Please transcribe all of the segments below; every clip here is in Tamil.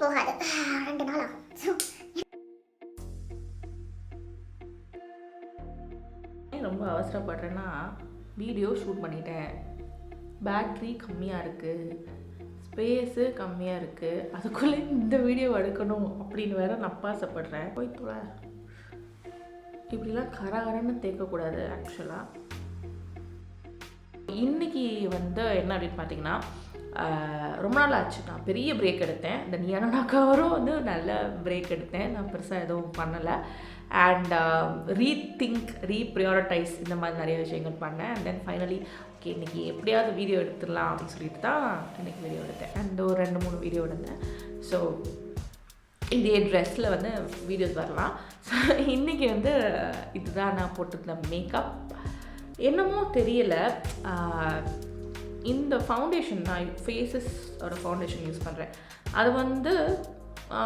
போகாது, 2 நாள் ஆகும். ரொம்ப அவசரப்படுறேன்னா வீடியோ ஷூட் பண்ணிட்டேன், பேட்ரி கம்மியாக இருக்குது, ஸ்பேஸு கம்மியாக இருக்குது, அதுக்குள்ளே இந்த வீடியோ எடுக்கணும் அப்படின்னு வேற நப்பாசப்படுறேன். போய் தொலை, இப்படிலாம் கரகரன்னு தேக்கக்கூடாது. ஆக்சுவலாக இன்றைக்கி வந்து என்ன அப்படின்னு பார்த்தீங்கன்னா, ரொம்ப நாள் ஆச்சு நான் பெரிய பிரேக் எடுத்தேன். இந்த நீயானாக்காவரும் வந்து நல்ல பிரேக் எடுத்தேன். நான் பெருசாக எதுவும் பண்ணலை. அண்ட் ரீப்ரியாரிட்டைஸ் இந்த மாதிரி நிறைய விஷயங்கள் பண்ணேன். அண்ட் தென் ஃபைனலி ஓகே இன்றைக்கி எப்படியாவது வீடியோ எடுத்துடலாம் அப்படின்னு சொல்லிட்டு தான் இன்றைக்கி வீடியோ எடுத்தேன். அண்ட் ஒரு 2-3 வீடியோ எடுத்தேன். ஸோ இதே ட்ரெஸ்ஸில் வந்து வீடியோஸ் வரலாம். ஸோ இன்றைக்கி வந்து இதுதான் நான் போட்டிருந்த மேக்கப். என்னமோ தெரியல, இந்த ஃபவுண்டேஷன் நான் ஃபேஸஸோட ஃபவுண்டேஷன் யூஸ் பண்ணுறேன். அது வந்து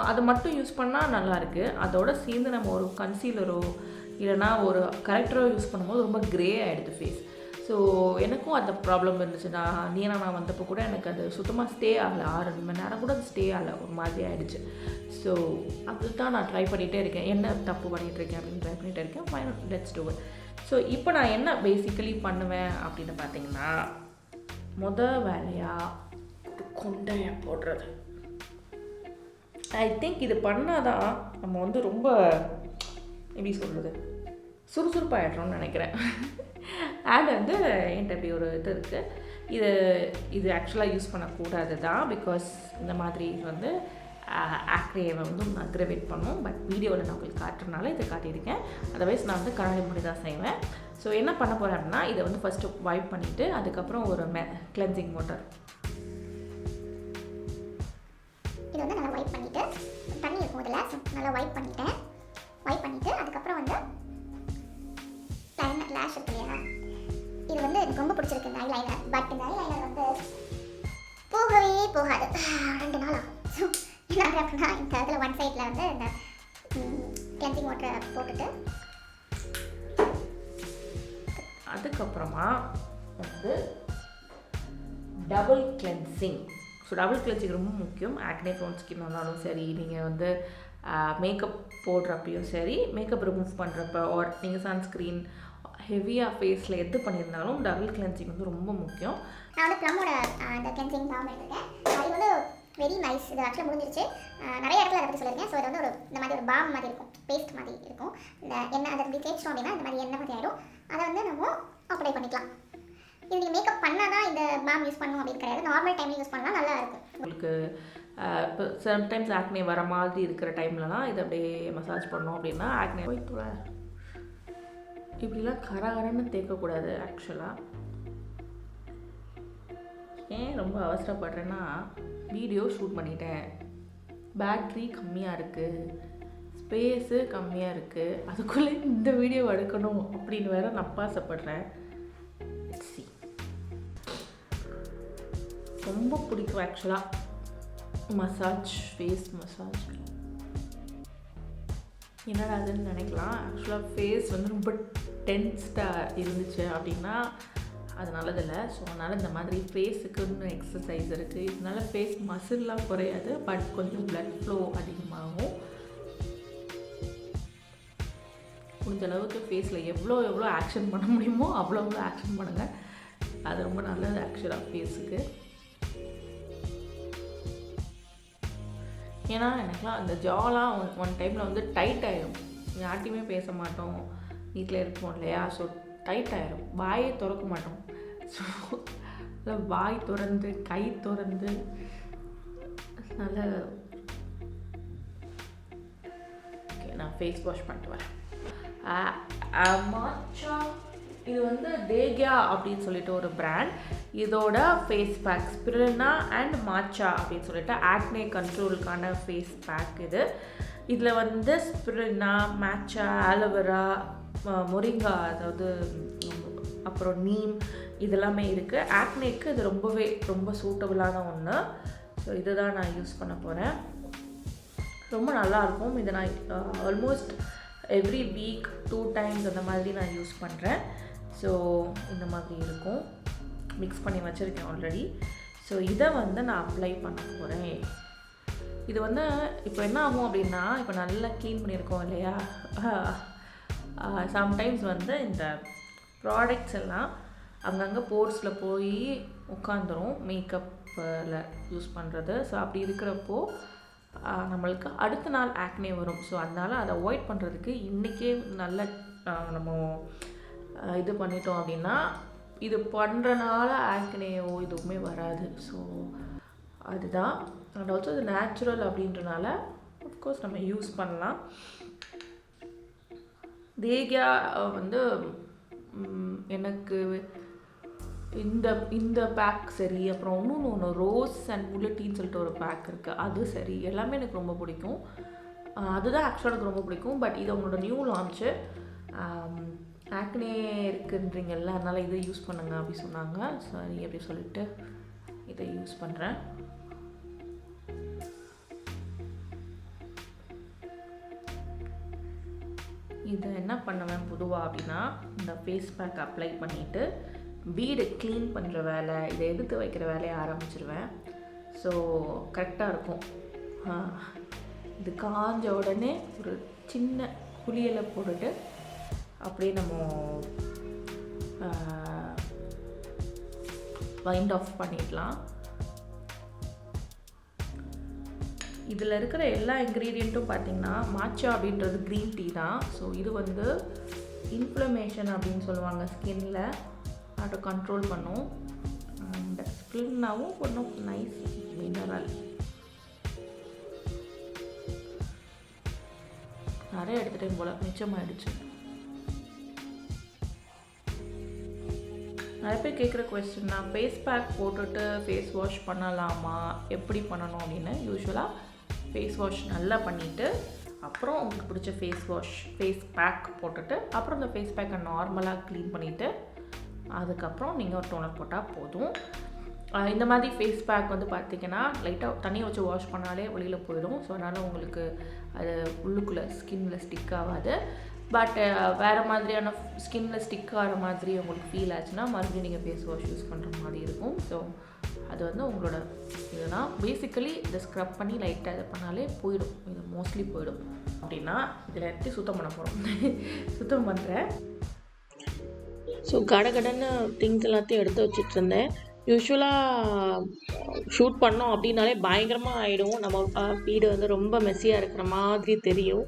அதை மட்டும் யூஸ் பண்ணால் நல்லாயிருக்கு. அதோடு சேர்ந்து நம்ம ஒரு கன்சீலரோ இல்லைனா ஒரு கரெக்டரோ யூஸ் பண்ணும்போது ரொம்ப க்ரே ஆகிடுது ஃபேஸ். ஸோ எனக்கும் அந்த ப்ராப்ளம் இருந்துச்சு. நான் வந்தப்போ கூட எனக்கு அது சுத்தமாக ஸ்டே ஆகலை. 6 மணி நேரம் கூட அது ஸ்டே ஆகலை, ஒரு மாதிரி ஆகிடுச்சு. ஸோ அதுதான் நான் ட்ரை பண்ணிகிட்டே இருக்கேன். என்ன தப்பு பண்ணிகிட்ருக்கேன் அப்படின்னு ட்ரை பண்ணிகிட்டே இருக்கேன். Final let's to it. So இப்போ நான் என்ன பேசிக்கலி பண்ணுவேன் அப்படின்னு பார்த்தீங்கன்னா, வேலையாக கொண்டைய போடுறது. ஐ திங்க் இது பண்ணால் தான் நம்ம வந்து ரொம்ப எப்படி சொல்கிறது சுறுசுறுப்பாகிடுறோம்னு நினைக்கிறேன். அண்ட் வந்து என்கிட்ட இப்படி ஒரு இது இருக்குது. இது ஆக்சுவலாக யூஸ் பண்ணக்கூடாது தான். பிகாஸ் இந்த மாதிரி வந்து ஆக்னேயை வந்து அக்ரவேட் பண்ணும். பட் வீடியோவில் நான் உங்களுக்கு காட்டுறதுனால இதை காட்டியிருக்கேன். அதர்வைஸ் நான் வந்து கண்ணாடி முடி தான் செய்வேன். ஸோ என்ன பண்ண போகிறேன் அப்படின்னா, இதை வந்து ஃபஸ்ட்டு வைப் பண்ணிவிட்டு அதுக்கப்புறம் ஒரு கிளென்சிங் வாட்டர் இது வந்து நல்லா வைப் பண்ணிவிட்டு, தண்ணி இருக்கும் இதில், நல்லா வைப் பண்ணிவிட்டு அதுக்கப்புறம் வந்து லேஷ் இருக்கு இல்லையா, இது வந்து எனக்கு ரொம்ப பிடிச்சிருக்கு இந்த ஐலைனர். பட் இந்த ஐலைனர் வந்து போகவே போகாது, 2 நாள் ஆகும். ஸோ என்ன அப்படின்னா, இந்த இதில் ஒன் சைடில் வந்து இந்த கிளென்சிங் வாட்டரை போட்டுட்டு அதுக்கப்புறமா வந்து double cleansing. So double cleansing ரொம்ப முக்கியம். ஆக்னே ப்ரோன் ஸ்கின் இருந்தாலும் சரி, நீங்கள் வந்து மேக்கப் போடுறப்பையும் சரி, மேக்கப் ரிமூவ் பண்ணுறப்ப ஆர் நீங்கள் சன்ஸ்க்ரீன் ஹெவியாக ஃபேஸில் எது பண்ணியிருந்தாலும் டபுள் கிளென்சிங் வந்து ரொம்ப முக்கியம். நான் வந்து ப்ளம்மோட அந்த கிளென்சிங் பாம் எடுத்துருக்கேன். இது வந்து வெரி நைஸ். இது ஆக்சுவலாக முடிஞ்சிருச்சு. நிறைய இடத்துல அதை பற்றி சொல்லியிருக்கேன். ஸோ இது வந்து இந்த மாதிரி ஒரு பாம் மாதிரி இருக்கும், பேஸ்ட் மாதிரி இருக்கும். இந்த எண்ணெய் அதை அப்படி தேய்ச்சிட்டோம் அப்படின்னா இந்த மாதிரி எண்ணெய் மாதிரி ஆகிடும். அதை வந்து நம்ம அப்ளை பண்ணிக்கலாம். இது நீங்கள் மேக்கப் பண்ணால் தான் இந்த பாம் யூஸ் பண்ணணும் அப்படின்னு கிடையாது. நார்மல் டைமில் யூஸ் பண்ணால் நல்லா இருக்கும். உங்களுக்கு இப்போ சம்டைம்ஸ் ஆக்னே வர மாதிரி இருக்கிற டைம்லலாம் இதை அப்படியே மசாஜ் பண்ணோம் அப்படின்னா ஆக்னே போய்ட்டு இப்படிலாம் கரகரன்னு தேக்கக்கூடாது. ஆக்சுவலாக ஏன் ரொம்ப அவசரப்படுறேன்னா, வீடியோ ஷூட் பண்ணிட்டேன், பேட்ரி கம்மியாக இருக்குது, ஸ்பேஸு கம்மியாக இருக்குது, அதுக்குள்ளே இந்த வீடியோ எடுக்கணும் அப்படின்னு வேற நப்பாசப்படுறேன். ரொம்ப பிடிக்கும் ஆக்சுவலாக மசாஜ், ஃபேஸ் மசாஜ். என்னடா அதுன்னு நினைக்கலாம். ஆக்சுவலாக ஃபேஸ் வந்து ரொம்ப டென்ஸ்டாக இருந்துச்சு அப்படின்னா அது நல்லதில்லை. ஸோ அதனால் இந்த மாதிரி ஃபேஸுக்கு இன்னும் எக்ஸசைஸ் இருக்குது. இதனால ஃபேஸ் மசில்லாம் குறையாது, பட் கொஞ்சம் ப்ளட் ஃப்ளோ அதிகமாகும். முடிஞ்ச அளவுக்கு ஃபேஸில் எவ்வளோ ஆக்ஷன் பண்ண முடியுமோ அவ்வளோ ஆக்ஷன் பண்ணுங்கள். அது ரொம்ப நல்லது ஆக்சுவலாக ஃபேஸுக்கு. ஏன்னா எனக்குலாம் அந்த ஜாலாம் ஒன் டைமில் வந்து டைட் ஆகிடும். யார்ட்டையுமே பேச மாட்டோம், வீட்டில் இருப்போம் இல்லையா. ஸோ டைட் ஆகிடும், வாயே திறக்க மாட்டோம். ஸோ வாய் திறந்து கை திறந்து நல்ல ஓகே நான் ஃபேஸ் வாஷ் பண்ணிட்டு வரேன். மாச்சா இது வந்து தேக்யா அப்படின்னு சொல்லிட்டு ஒரு பிராண்ட். இதோட ஃபேஸ் பேக் ஸ்பிருலினா அண்ட் மாச்சா அப்படின்னு சொல்லிட்டு ஆக்னே கண்ட்ரோலுக்கான ஃபேஸ் பேக் இது. இதில் வந்து ஸ்பிருலினா, மாச்சா, ஆலோவேரா, மொரிங்கா, அதாவது அப்புறம் நீம் இதெல்லாமே இருக்குது. ஆக்னேக்கு இது ரொம்ப சூட்டபுளான ஒன்று. ஸோ இதை தான் நான் யூஸ் பண்ண போகிறேன். ரொம்ப நல்லாயிருக்கும். இதை நான் ஆல்மோஸ்ட் எவ்ரி வீக் 2 டைம்ஸ் அந்த மாதிரி நான் யூஸ் பண்ணுறேன். ஸோ இந்த மாதிரி இருக்கும், மிக்ஸ் பண்ணி வச்சுருக்கேன் ஆல்ரெடி. ஸோ இதை வந்து நான் அப்ளை பண்ண போகிறேன். இது வந்து இப்போ என்ன ஆகும் அப்படின்னா, இப்போ நல்லா க்ளீன் பண்ணியிருக்கோம் இல்லையா, சம்டைம்ஸ் வந்து இந்த ப்ராடக்ட்ஸ் எல்லாம் அங்கங்கே போர்ஸில் போய் உட்காந்துரும், மேக்கப்பில் யூஸ் பண்ணுறது. ஸோ அப்படி இருக்கிறப்போ நம்மளுக்கு அடுத்த நாள் ஆக்னே வரும். ஸோ அதனால் அதை அவாய்ட் பண்ணுறதுக்கு இன்றைக்கே நல்ல நம்ம இது பண்ணிட்டோம் அப்படின்னா, இது பண்ணுறனால ஆக்னேயோ இதுவுமே வராது. ஸோ அதுதான். அண்ட் ஆல்சோ இது நேச்சுரல் அப்படின்றனால அஃப்கோர்ஸ் நம்ம யூஸ் பண்ணலாம். தேக்யா வந்து எனக்கு இந்த பேக் சரி, அப்புறம் ஒன்று ரோஸ் அண்ட் முல்லட்டின்னு சொல்லிட்டு ஒரு பேக் இருக்குது, அது சரி, எல்லாமே எனக்கு ரொம்ப பிடிக்கும். அதுதான் ஆக்சுவலாக எனக்கு ரொம்ப பிடிக்கும். பட் இது அவங்களோட நியூ லான்ச்சு, ஆக்னே இருக்குன்றீங்கல்ல, அதனால் இதை யூஸ் பண்ணுங்க அப்படி சொன்னாங்க. சரி அப்படி சொல்லிட்டு இதை யூஸ் பண்ணுறேன். இதை என்ன பண்ணுவேன் பொதுவாக அப்படின்னா, இந்த ஃபேஸ் பேக் அப்ளை பண்ணிவிட்டு வீடு க்ளீன் பண்ணுற வேலை, இதை எடுத்து வைக்கிற வேலையை ஆரம்பிச்சிருவேன். ஸோ கரெக்டாக இருக்கும். இது காஞ்ச உடனே ஒரு சின்ன குளியலை போட்டுட்டு அப்படியே நம்ம வைண்ட் ஆஃப் பண்ணிடலாம். இதில் இருக்கிற எல்லா இன்க்ரீடியண்ட்டும் பார்த்திங்கன்னா, மாச்சா அப்படின்றது க்ரீன் டீ தான். ஸோ இது வந்து இன்ஃப்ளமேஷன் அப்படின்னு சொல்லுவாங்க ஸ்கின்னில், அதை கண்ட்ரோல் பண்ணும். அண்ட் ஸ்கின்னாவும் கொஞ்சம் நைஸ் மினரல். நிறைய எடுத்துகிட்டேன் போல், மிச்சமாகிடுச்சு. நிறைய பேர் கேட்குற கொஸ்டின் தான், ஃபேஸ் பேக் போட்டுட்டு ஃபேஸ் வாஷ் பண்ணலாமா, எப்படி பண்ணணும் அப்படின்னு. யூஸ்வலாக ஃபேஸ் வாஷ் நல்லா பண்ணிவிட்டு அப்புறம் உங்களுக்கு பிடிச்ச ஃபேஸ் பேக் போட்டுட்டு அப்புறம் இந்த ஃபேஸ் பேக்கை நார்மலாக க்ளீன் பண்ணிவிட்டு அதுக்கப்புறம் நீங்கள் ஒரு டோனர் போட்டால் போதும். இந்த மாதிரி ஃபேஸ் பேக் வந்து பார்த்திங்கன்னா லைட்டாக தண்ணியை வச்சு வாஷ் பண்ணாலே வெளியில் போயிடும். ஸோ அதனால் உங்களுக்கு அது உள்ளுக்குள்ளே ஸ்கின்னில் ஸ்டிக் ஆகாது. பட் வேறு மாதிரியான ஸ்கின்னில் ஸ்டிக் ஆகிற மாதிரி உங்களுக்கு ஃபீல் ஆச்சுன்னா மறுபடியும் நீங்கள் ஃபேஸ் வாஷ் யூஸ் பண்ணுற மாதிரி இருக்கும். ஸோ அது வந்து உங்களோட இதுதான். பேசிக்கலி இதை ஸ்க்ரப் பண்ணி லைட்டாக இது பண்ணாலே போயிடும், இது மோஸ்ட்லி போயிடும். அப்படின்னா இதில் எடுத்து சுத்தம் பண்ண போகிறோம். சுத்தம் பண்ணுறேன். ஸோ கடகடன்னு திங்ஸ் எல்லாத்தையும் எடுத்து வச்சுட்டு இருந்தேன். யூஸ்வலாக ஷூட் பண்ணோம் அப்படின்னாலே பயங்கரமாக ஆகிடும். நம்ம வீடு வந்து ரொம்ப மெஸ்ஸியாக இருக்கிற மாதிரி தெரியும்.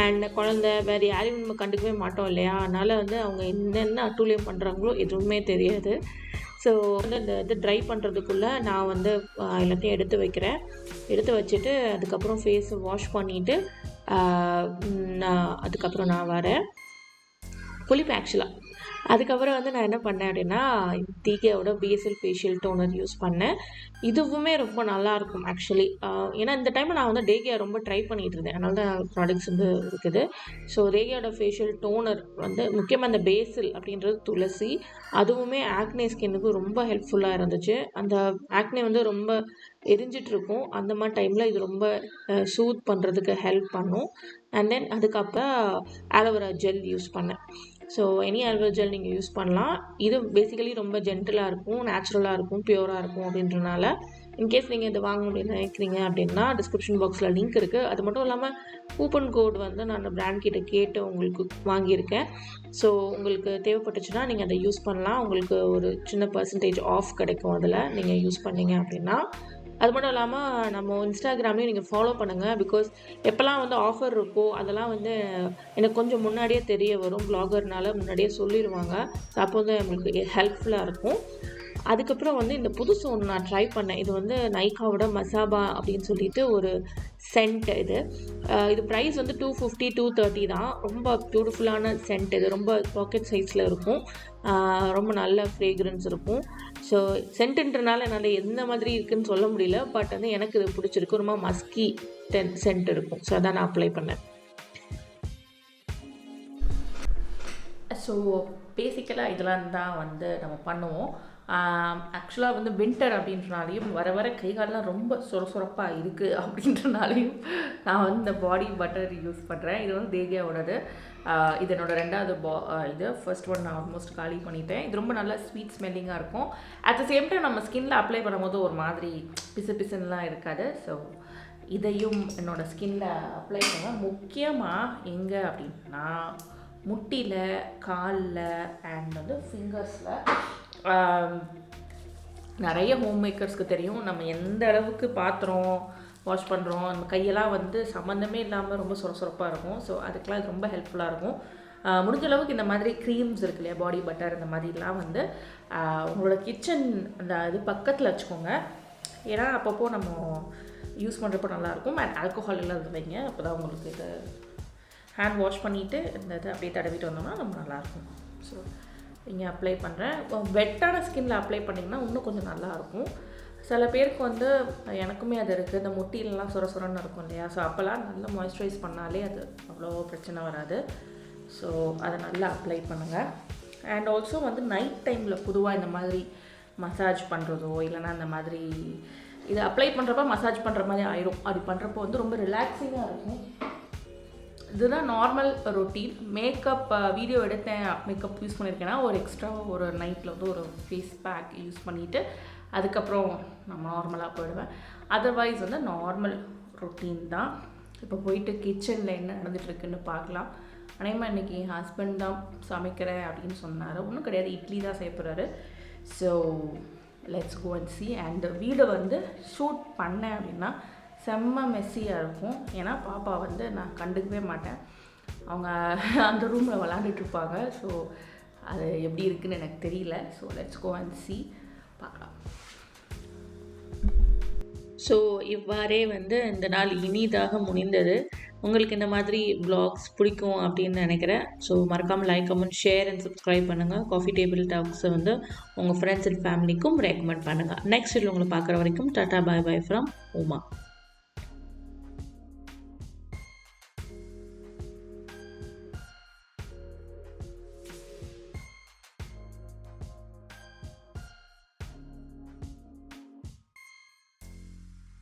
அண்ட் குழந்தை வேறு யாரையும் நம்ம கண்டுக்கவே மாட்டோம் இல்லையா, அதனால் வந்து அவங்க என்னென்ன அட்டூழியம் பண்ணுறாங்களோ எதுவுமே தெரியாது. ஸோ வந்து இந்த இது ட்ரை பண்ணுறதுக்குள்ளே நான் வந்து எல்லாத்தையும் எடுத்து வைக்கிறேன். எடுத்து வச்சுட்டு அதுக்கப்புறம் ஃபேஸை வாஷ் பண்ணிவிட்டு அதுக்கப்புறம் நான் வரேன் குளிப்பேன் ஆக்சுவலாக. அதுக்கப்புறம் வந்து நான் என்ன பண்ணேன் அப்படின்னா, தீகாவோட பேசல் ஃபேஷியல் டோனர் யூஸ் பண்ணேன். இதுவுமே ரொம்ப நல்லாயிருக்கும் ஆக்சுவலி. ஏன்னா இந்த டைமில் நான் வந்து டேகியா ரொம்ப ட்ரை பண்ணிகிட்டு இருந்தேன், அதனால தான் ப்ராடக்ட்ஸ் வந்து இருக்குது. ஸோ டேகியாவோட ஃபேஷியல் டோனர் வந்து முக்கியமாக அந்த பேசல் அப்படின்றது துளசி, அதுவுமே ஆக்னே ஸ்கின்னுக்கு ரொம்ப ஹெல்ப்ஃபுல்லாக இருந்துச்சு. அந்த ஆக்னே வந்து ரொம்ப எரிஞ்சிட்ருக்கும், அந்த மாதிரி டைமில் இது ரொம்ப சூத் பண்ணுறதுக்கு ஹெல்ப் பண்ணும். அண்ட் தென் அதுக்கப்புறம் ஆலோவேரா ஜெல் யூஸ் பண்ணேன். ஸோ எனி ஆலோவேரா ஜெல் நீங்கள் யூஸ் பண்ணலாம். இது பேசிக்கலி ரொம்ப ஜென்டலாக இருக்கும், நேச்சுரலாக இருக்கும், பியூராக இருக்கும். அப்படின்றனால இன்கேஸ் நீங்கள் இதை வாங்கணும் அப்படின்னு நினைக்கிறீங்க அப்படின்னா டிஸ்கிரிப்ஷன் பாக்ஸில் லிங்க் இருக்குது. அது மட்டும் இல்லாமல் கூப்பன் கோட் வந்து நான் பிராண்ட் கிட்ட கேட்டு உங்களுக்கு வாங்கியிருக்கேன். ஸோ உங்களுக்கு தேவைப்பட்டுச்சுன்னா நீங்கள் அதை யூஸ் பண்ணலாம். உங்களுக்கு ஒரு சின்ன பர்சன்டேஜ் ஆஃப் கிடைக்கும் அதில் நீங்கள் யூஸ் பண்ணீங்க அப்படின்னா. அது மட்டும் இல்லாமல் நம்ம இன்ஸ்டாகிராம்லேயும் நீங்கள் ஃபாலோ பண்ணுங்கள். பிகாஸ் எப்போல்லாம் வந்து ஆஃபர் இருக்கோ அதெல்லாம் வந்து எனக்கு கொஞ்சம் முன்னாடியே தெரிய வரும். ப்ளாகர்னால முன்னாடியே சொல்லிடுவாங்க. ஸோ அப்போ வந்து நம்மளுக்கு ஹெல்ப்ஃபுல்லாக இருக்கும். அதுக்கப்புறம் வந்து இந்த புதுசு ஒன்று நான் ட்ரை பண்ணேன். இது வந்து நைக்காவோட மசாபா அப்படின்னு சொல்லிட்டு ஒரு சென்ட். இது ப்ரைஸ் வந்து 250 230 தான். ரொம்ப பியூட்டிஃபுல்லான சென்ட். இது ரொம்ப பாக்கெட் சைஸில் இருக்கும், ரொம்ப நல்ல ஃப்ரேக்ரன்ஸ் இருக்கும். ஸோ சென்ட்டுன்றனால என்னால் எந்த மாதிரி இருக்குதுன்னு சொல்ல முடியல. பட் வந்து எனக்கு இது பிடிச்சிருக்கு, ரொம்ப மஸ்கி சென்ட் இருக்கும். ஸோ அதான் நான் அப்ளை பண்ணேன். ஸோ பேசிக்கலாக இதெல்லாம் தான் வந்து நம்ம பண்ணுவோம். ஆக்சுவலாக வந்து வின்டர் அப்படின்றனாலையும் வர வர கைகாலெலாம் ரொம்ப சொரப்பாக இருக்குது அப்படின்றனாலையும் நான் வந்து இந்த பாடி பட்டர் யூஸ் பண்ணுறேன். இது வந்து தேகியாவோடது. இது என்னோட ரெண்டாவது இது ஃபர்ஸ்ட் ஒன் நான் ஆல்மோஸ்ட் காலி பண்ணிட்டேன். இது ரொம்ப நல்லா ஸ்வீட் ஸ்மெல்லிங்காக இருக்கும். அட் த சேம் டைம் நம்ம ஸ்கின்ல அப்ளை பண்ணும்போது ஒரு மாதிரி பிசுன்னுலாம் இருக்காது. ஸோ இதையும் என்னோடய ஸ்கின்ல அப்ளை பண்ணுவேன். முக்கியமாக எங்கே அப்படின்னா முட்டியில், காலில் அண்ட் வந்து ஃபிங்கர்ஸில். நிறைய ஹோம் மேக்கர்ஸ்க்கு தெரியும் நம்ம எந்த அளவுக்கு பாத்திரம் வாஷ் பண்ணுறோம், நம்ம கையெல்லாம் வந்து சம்மந்தமே இல்லாமல் ரொம்ப சொரசொரப்பாக இருக்கும். ஸோ அதுக்கெலாம் இது ரொம்ப ஹெல்ப்ஃபுல்லாக இருக்கும். முடிஞ்ச அளவுக்கு இந்த மாதிரி க்ரீம்ஸ் இருக்கு இல்லையா, பாடி பட்டர் இந்த மாதிரிலாம் வந்து உங்களோட கிச்சன் அந்த இது பக்கத்தில் வச்சுக்கோங்க. ஏன்னா அப்பப்போ நம்ம யூஸ் பண்ணுறப்போ நல்லாயிருக்கும். அண்ட் ஆல்கோஹால் எல்லாம் இது வைங்க, அப்போ தான் உங்களுக்கு இது ஹேண்ட் வாஷ் பண்ணிவிட்டு இந்த இதை அப்படியே தடவிட்டு வந்தோம்னா ரொம்ப நல்லாயிருக்கும். ஸோ இங்கே அப்ளை பண்ணுறேன். வெட்டான ஸ்கின்ல அப்ளை பண்ணிங்கன்னா இன்னும் கொஞ்சம் நல்லாயிருக்கும். சில பேருக்கு வந்து எனக்குமே அது இருக்குது, இந்த முட்டிலெலாம் சொரன்னு இருக்கும் இல்லையா, ஸோ அப்போல்லாம் நல்லா மாய்ஸ்சரைஸ் பண்ணாலே அது அவ்வளோ பிரச்சனை வராது. ஸோ அதை நல்லா அப்ளை பண்ணுங்கள். அண்ட் ஆல்சோ வந்து நைட் டைமில் பொதுவாக இந்த மாதிரி மசாஜ் பண்ணுறதோ இல்லைனா இந்த மாதிரி இதை அப்ளை பண்ணுறப்ப மசாஜ் பண்ணுற மாதிரி ஆயிடும். அப்படி பண்ணுறப்போ வந்து ரொம்ப ரிலாக்ஸிங்காக இருக்கும். இதுதான் நார்மல் ரொட்டீன். மேக்கப் வீடியோ எடுத்தேன், மேக்கப் யூஸ் பண்ணியிருக்கேன்னா ஒரு எக்ஸ்ட்ரா ஒரு நைட்டில் வந்து ஒரு ஃபேஸ் பேக் யூஸ் பண்ணிவிட்டு அதுக்கப்புறம் நான் நார்மலாக போயிடுவேன். அதர்வைஸ் வந்து நார்மல் ரொட்டீன் தான். இப்போ போயிட்டு கிச்சனில் என்ன நடந்துகிட்ருக்குன்னு பார்க்கலாம். அநேகமாக இன்றைக்கி என் ஹஸ்பண்ட் தான் சமைக்கிறேன் அப்படின்னு சொன்னார். ஒன்றும் கிடையாது, இட்லி தான் செய்ய போகிறாரு. So let's go and see. And வீடை வந்து ஷூட் பண்ணேன் அப்படின்னா செம்ம மெஸ்ஸியாக இருக்கும். ஏன்னா பாப்பா வந்து நான் கண்டுக்கவே மாட்டேன், அவங்க அந்த ரூமில் விளாண்டுட்ருப்பாங்க. ஸோ அது எப்படி இருக்குன்னு எனக்கு தெரியல. So let's go and see, பார்க்கலாம். ஸோ இவ்வாறே வந்து இந்த நாள் இனிதாக முடிந்தது. உங்களுக்கு இந்த மாதிரி vlogs பிடிக்கும் அப்படின்னு நினைக்கிறேன். ஸோ மறக்காமல் like, comment, share and subscribe பண்ணுங்கள். காஃபி டேபிள் டாக்ஸை வந்து உங்கள் ஃப்ரெண்ட்ஸ் அண்ட் ஃபேமிலிக்கும் ரெக்கமெண்ட் பண்ணுங்கள். நெக்ஸ்ட் உங்களை பார்க்குற வரைக்கும் tata, bye bye from Uma.